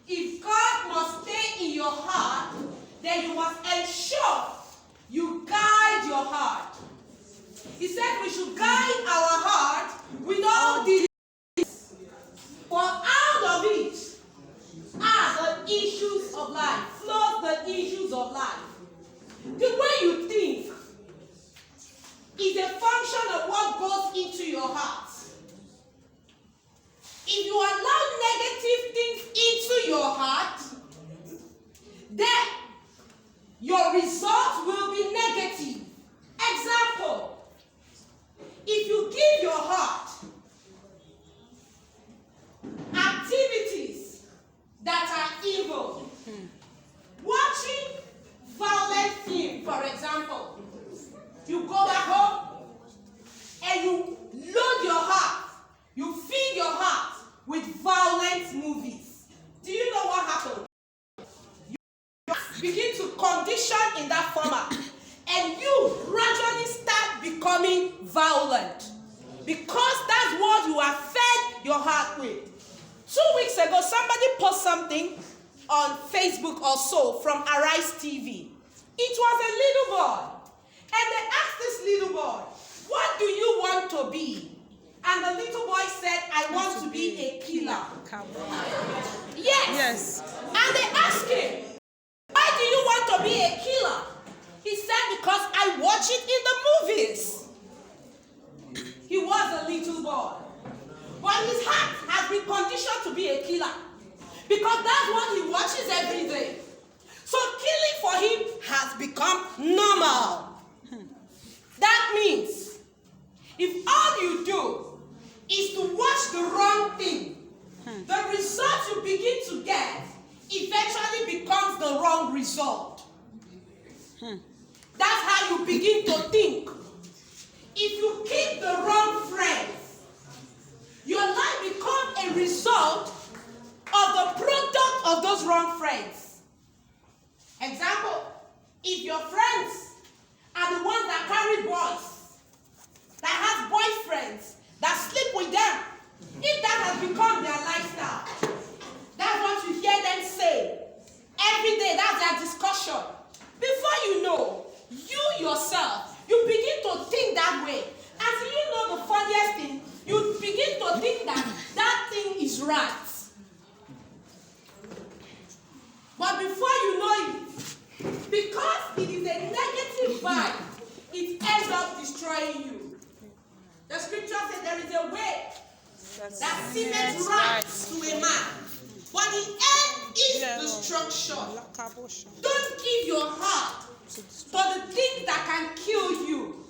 if God must stay in your heart, then you must ensure you guide your heart. He said we should guide our heart with all diligence, for out of it are the issues of life, flows the issues of life. The way you think is a function of what goes into your heart. If you allow negative things into your heart, then your results will be negative. Example, if you give your heart activities that are evil, watching violent film, for example, you go back home and you load your heart, you feed your heart with violent movies. Do you know what happens? You begin to condition in that format, and you gradually start becoming violent because that's what you have fed your heart with. 2 weeks ago, somebody posted something on Facebook or so from Arise TV. It was a little boy, and they asked this little boy, "What do you want to be?" And the little boy said, "I want to be a killer." Yes. And they asked him, "Why do you want to be a killer?" He said, "Because I watch it in the movies." He was a little boy, but his heart has been conditioned to be a killer because that's what he watches every day. So killing for him has become normal. That means if all you do is to watch the wrong thing, the result you begin to get eventually becomes the wrong result. That's how you begin to think. If you keep the wrong friends, your life becomes a result of the product of those wrong friends. Example, if your friends are the ones that carry boys, that have boyfriends, that sleep with them, if that has become their lifestyle, that's what you hear them say every day. That's their discussion. Before you know, you yourself, you begin to think that way. And you know the funniest thing, you begin to think that that thing is right. But before you know it, because it is a negative vibe, it ends up destroying you. The scripture says there is a way that seemeth right to a man, but the end is destruction. Don't give your heart to the things that can kill you.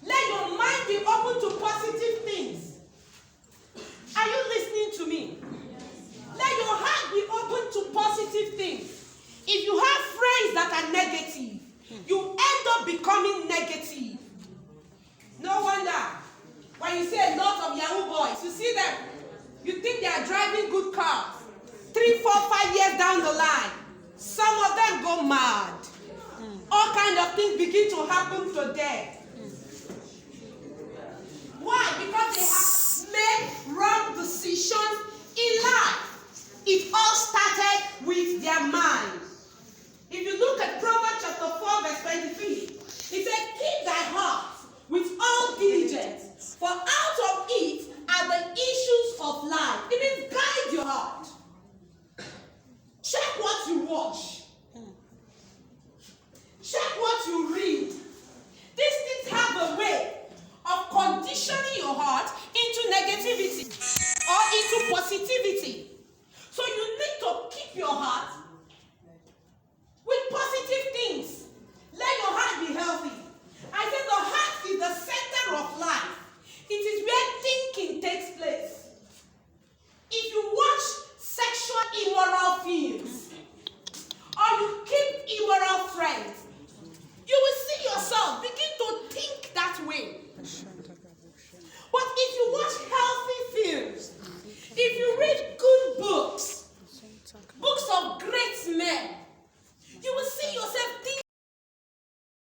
Let your mind be open to positive things. Are you listening to me? Let your heart be open to positive things. If you have friends that are negative, you end up becoming negative. No wonder when you see a lot of Yahoo boys, you see them, you think they are driving good cars. 3, 4, 5 years down the line, some of them go mad. All kinds of things begin to happen to them. Why? Because they have made wrong decisions in life. It all started with their mind. If you look at Proverbs chapter 4, verse 23, it says, "Keep thy heart with all diligence, for out of it are the issues of life." It means guide your heart. Check what you watch. Check what you read. These things have a way of conditioning your heart into negativity or into positivity. So you need to keep your heart